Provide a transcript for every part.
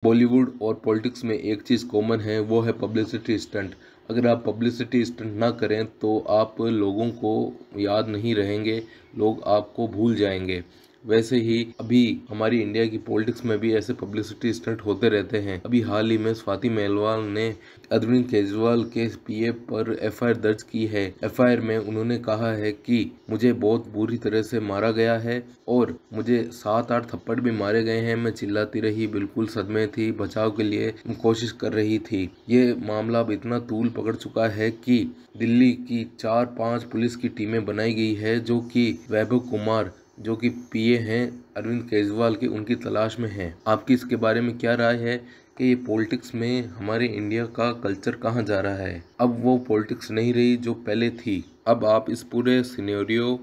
बॉलीवुड और पॉलिटिक्स में एक चीज़ कॉमन है, वो है पब्लिसिटी स्टंट। अगर आप पब्लिसिटी स्टंट ना करें तो आप लोगों को याद नहीं रहेंगे, लोग आपको भूल जाएंगे। वैसे ही अभी हमारी इंडिया की पॉलिटिक्स में भी ऐसे पब्लिसिटी स्टंट होते रहते हैं। अभी हाल ही में स्वाति मेलवाल ने अरविंद केजरीवाल के पीए पर एफआईआर दर्ज की है। एफआईआर में उन्होंने कहा है कि मुझे बहुत बुरी तरह से मारा गया है और मुझे 7-8 थप्पड़ भी मारे गए हैं। मैं चिल्लाती रही, बिल्कुल सदमे थी, बचाव के लिए कोशिश कर रही थी। ये मामला अब इतना तूल पकड़ चुका है कि दिल्ली की 4-5 पुलिस की टीमें बनाई गई है, जो कि वैभव कुमार जो कि पीए हैं अरविंद केजरीवाल की, उनकी तलाश में हैं। आपकी इसके बारे में क्या राय है कि ये पॉलिटिक्स में हमारे इंडिया का कल्चर कहाँ जा रहा है? अब वो पॉलिटिक्स नहीं रही जो पहले थी। अब आप इस पूरे सिनेरियो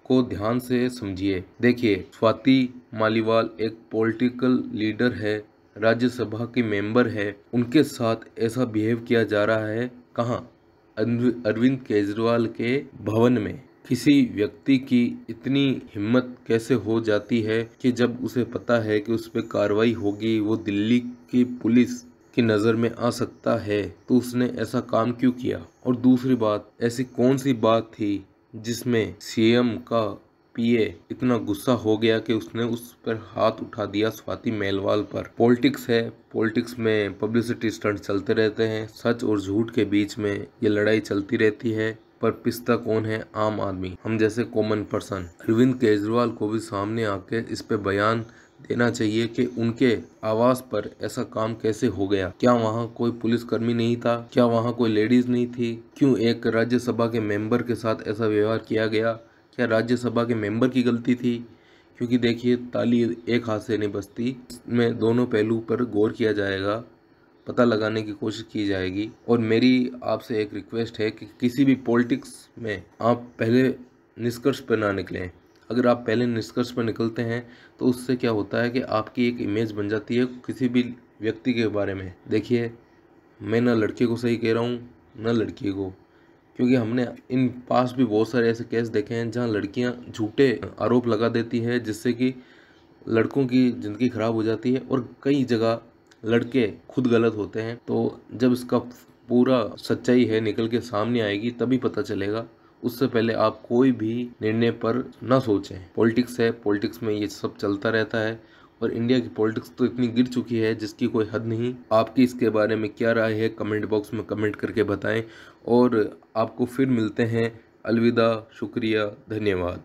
को ध्यान से समझिए। देखिए, स्वाति मालीवाल एक पॉलिटिकल लीडर है, राज्यसभा की मेंबर है, उनके साथ ऐसा बिहेव किया जा रहा है कहाँ? अरविंद केजरीवाल के भवन में। किसी व्यक्ति की इतनी हिम्मत कैसे हो जाती है कि जब उसे पता है कि उस पर कार्रवाई होगी, वो दिल्ली की पुलिस की नज़र में आ सकता है, तो उसने ऐसा काम क्यों किया? और दूसरी बात, ऐसी कौन सी बात थी जिसमें सीएम का पीए इतना गुस्सा हो गया कि उसने उस पर हाथ उठा दिया, स्वाति मेलवाल पर? पॉलिटिक्स है, पॉलिटिक्स में पब्लिसिटी स्टंट चलते रहते हैं, सच और झूठ के बीच में ये लड़ाई चलती रहती है, पर पिसता कौन है? आम आदमी, हम जैसे कॉमन पर्सन। अरविंद केजरीवाल को भी सामने आके इस पे बयान देना चाहिए कि उनके आवास पर ऐसा काम कैसे हो गया। क्या वहाँ कोई पुलिसकर्मी नहीं था? क्या वहाँ कोई लेडीज नहीं थी? क्यों एक राज्यसभा के मेंबर के साथ ऐसा व्यवहार किया गया? क्या राज्यसभा के मेंबर की गलती थी? क्योंकि देखिए, ताली एक हाथ से नहीं बजती, इसमें दोनों पहलू पर गौर किया जाएगा, पता लगाने की कोशिश की जाएगी। और मेरी आपसे एक रिक्वेस्ट है कि किसी भी पॉलिटिक्स में आप पहले निष्कर्ष पर ना निकलें। अगर आप पहले निष्कर्ष पर निकलते हैं तो उससे क्या होता है कि आपकी एक इमेज बन जाती है किसी भी व्यक्ति के बारे में। देखिए, मैं ना लड़के को सही कह रहा हूँ ना लड़की को, क्योंकि हमने इन पास भी बहुत सारे ऐसे केस देखे हैं जहाँ लड़कियाँ झूठे आरोप लगा देती है, जिससे कि लड़कों की ज़िंदगी खराब हो जाती है और कई जगह लड़के खुद गलत होते हैं। तो जब इसका पूरा सच्चाई है निकल के सामने आएगी तभी पता चलेगा। उससे पहले आप कोई भी निर्णय पर ना सोचें। पॉलिटिक्स है, पॉलिटिक्स में ये सब चलता रहता है और इंडिया की पॉलिटिक्स तो इतनी गिर चुकी है जिसकी कोई हद नहीं। आपकी इसके बारे में क्या राय है? कमेंट बॉक्स में कमेंट करके बताएं और आपको फिर मिलते हैं। अलविदा, शुक्रिया, धन्यवाद।